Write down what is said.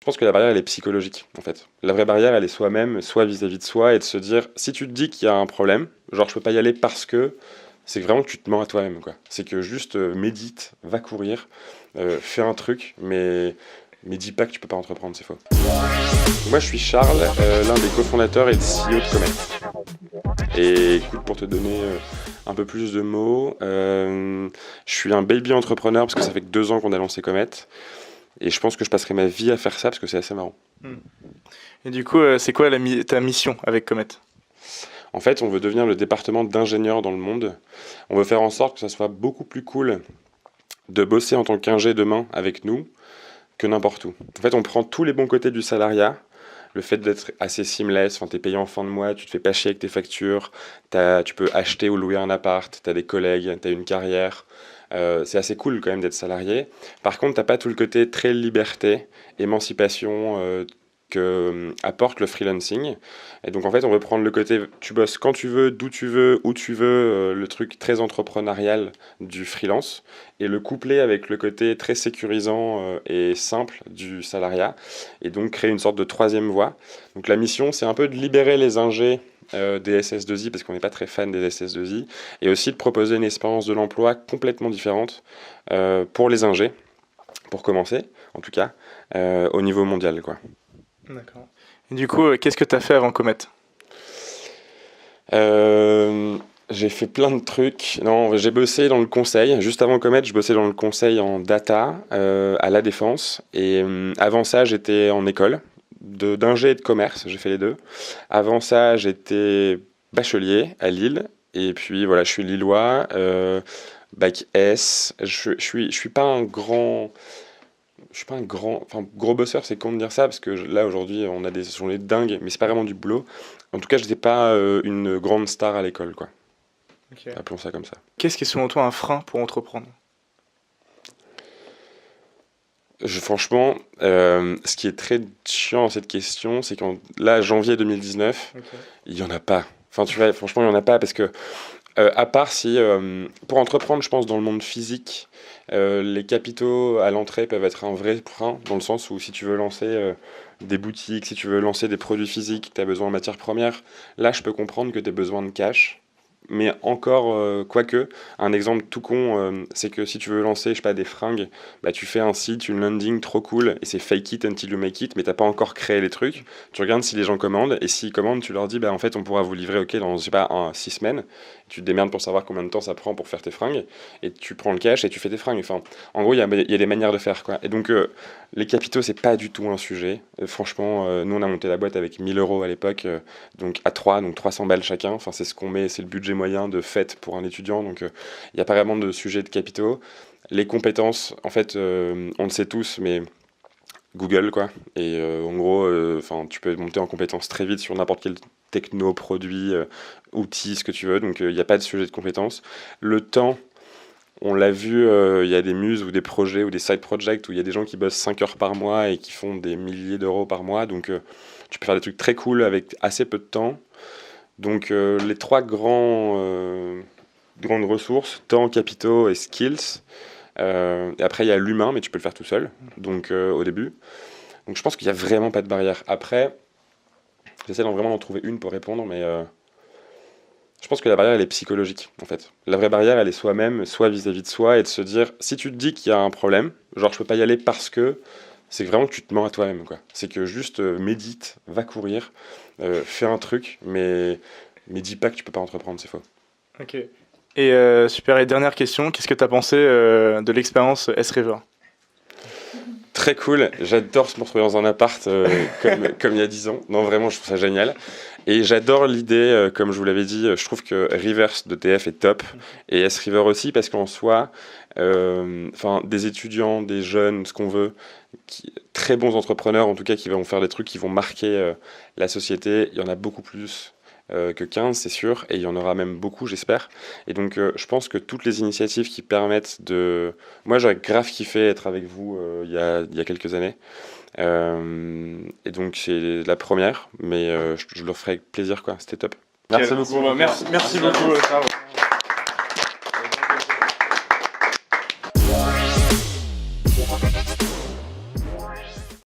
Je pense que la barrière, elle est psychologique, en fait. La vraie barrière, elle est soi-même, soit vis-à-vis de soi, et de se dire, si tu te dis qu'il y a un problème, genre je peux pas y aller parce que, c'est vraiment que tu te mens à toi-même, quoi. C'est que juste médite, va courir, fais un truc, mais dis pas que tu peux pas entreprendre, c'est faux. Moi, je suis Charles, l'un des cofondateurs et le CEO de Comet. Et écoute, pour te donner un peu plus de mots, je suis un baby entrepreneur parce que ça fait que 2 ans qu'on a lancé Comet. Et je pense que je passerai ma vie à faire ça parce que c'est assez marrant. Et du coup, c'est quoi ta mission avec Comet? En fait, on veut devenir le département d'ingénieurs dans le monde. On veut faire en sorte que ça soit beaucoup plus cool de bosser en tant qu'ingé demain avec nous que n'importe où. En fait, on prend tous les bons côtés du salariat. Le fait d'être assez seamless, enfin, t'es payé en fin de mois, tu te fais pas chier avec tes factures, tu peux acheter ou louer un appart, t'as des collègues, t'as une carrière. C'est assez cool quand même d'être salarié. Par contre, t'as pas tout le côté très liberté, émancipation que apporte le freelancing. Et donc en fait, on veut prendre le côté tu bosses quand tu veux, d'où tu veux, où tu veux, le truc très entrepreneurial du freelance, et le coupler avec le côté très sécurisant et simple du salariat, et donc créer une sorte de troisième voie. Donc la mission, c'est un peu de libérer les ingés des SS2I, parce qu'on n'est pas très fan des SS2I, et aussi de proposer une expérience de l'emploi complètement différente pour les ingés, pour commencer, en tout cas, au niveau mondial, quoi. D'accord. Et du coup, qu'est-ce que tu as fait avant Comet? J'ai fait plein de trucs. Non, j'ai bossé dans le conseil. Juste avant Comet, je bossais dans le conseil en data à La Défense. Et avant ça, j'étais en école d'ingé et de commerce. J'ai fait les deux. Avant ça, j'étais bachelier à Lille. Et puis voilà, je suis lillois, bac S. Je suis pas un grand. Je suis pas un grand, enfin gros bosseur, c'est con de dire ça parce que là aujourd'hui on a des journées dingues, mais c'est pas vraiment du boulot. En tout cas, je n'étais pas une grande star à l'école, quoi. Ok. Appelons ça comme ça. Qu'est-ce qui est selon toi un frein pour entreprendre? Franchement, ce qui est très chiant dans cette question, c'est qu'en là, janvier 2019, Ok. il y en a pas. Enfin, tu vois, franchement, il y en a pas parce que à part si, pour entreprendre, je pense dans le monde physique, les capitaux à l'entrée peuvent être un vrai frein dans le sens où si tu veux lancer des boutiques, si tu veux lancer des produits physiques, tu as besoin de matières premières. Là, je peux comprendre que tu as besoin de cash. Mais encore, quoique, un exemple tout con, c'est que si tu veux lancer, je sais pas, des fringues, bah tu fais un site, une landing trop cool, et c'est fake it until you make it, mais t'as pas encore créé les trucs. Tu regardes si les gens commandent, et s'ils commandent, tu leur dis, bah en fait, on pourra vous livrer, ok, dans, je sais pas, 6 semaines. Tu te démerdes pour savoir combien de temps ça prend pour faire tes fringues, et tu prends le cash et tu fais tes fringues. Enfin, en gros, il y a des manières de faire, quoi. Et donc, les capitaux, c'est pas du tout un sujet. Franchement, nous, on a monté la boîte avec 1000 euros à l'époque, donc à 3, donc 300 balles chacun. Enfin, c'est ce qu'on met, c'est le budget moyen de fête pour un étudiant. Donc, il n'y a pas vraiment de sujet de capitaux. Les compétences, en fait, on le sait tous, mais Google, quoi. Et en gros, enfin, tu peux monter en compétences très vite sur n'importe quel techno, produit, outil, ce que tu veux. Donc, il n'y a pas de sujet de compétences. Le temps, on l'a vu, il y a des muses ou des projets ou des side projects où il y a des gens qui bossent 5 heures par mois et qui font des milliers d'euros par mois. Donc, tu peux faire des trucs très cool avec assez peu de temps. Donc, les trois grandes ressources, temps, capitaux et skills. Et après, il y a l'humain, mais tu peux le faire tout seul, donc au début. Donc, je pense qu'il n'y a vraiment pas de barrière. Après, j'essaie vraiment d'en trouver une pour répondre, mais je pense que la barrière, elle est psychologique, en fait. La vraie barrière, elle est soi-même, soit vis-à-vis de soi, et de se dire, si tu te dis qu'il y a un problème, genre je peux pas y aller parce que, c'est vraiment que tu te mens à toi-même, quoi. C'est que juste médite, va courir, fais un truc, mais dis pas que tu peux pas entreprendre, c'est faux. Ok. Et super, et dernière question, qu'est-ce que tu as pensé de l'expérience S-River? Très cool, j'adore se retrouver dans un appart comme il y a 10 ans. Non, vraiment, je trouve ça génial. Et j'adore l'idée, comme je vous l'avais dit, je trouve que Rivers de TF est top, et S-River aussi, parce qu'en soi, enfin, des étudiants, des jeunes, ce qu'on veut, très bons entrepreneurs, en tout cas, qui vont faire des trucs qui vont marquer la société, il y en a beaucoup plus que 15, c'est sûr, et il y en aura même beaucoup, j'espère. Et donc, je pense que toutes les initiatives qui permettent de... Moi, j'aurais grave kiffé être avec vous il y a quelques années. Et donc, c'est la première, mais je le ferai avec plaisir, quoi. C'était top. Merci beaucoup. Bon, bah, merci beaucoup. Charles.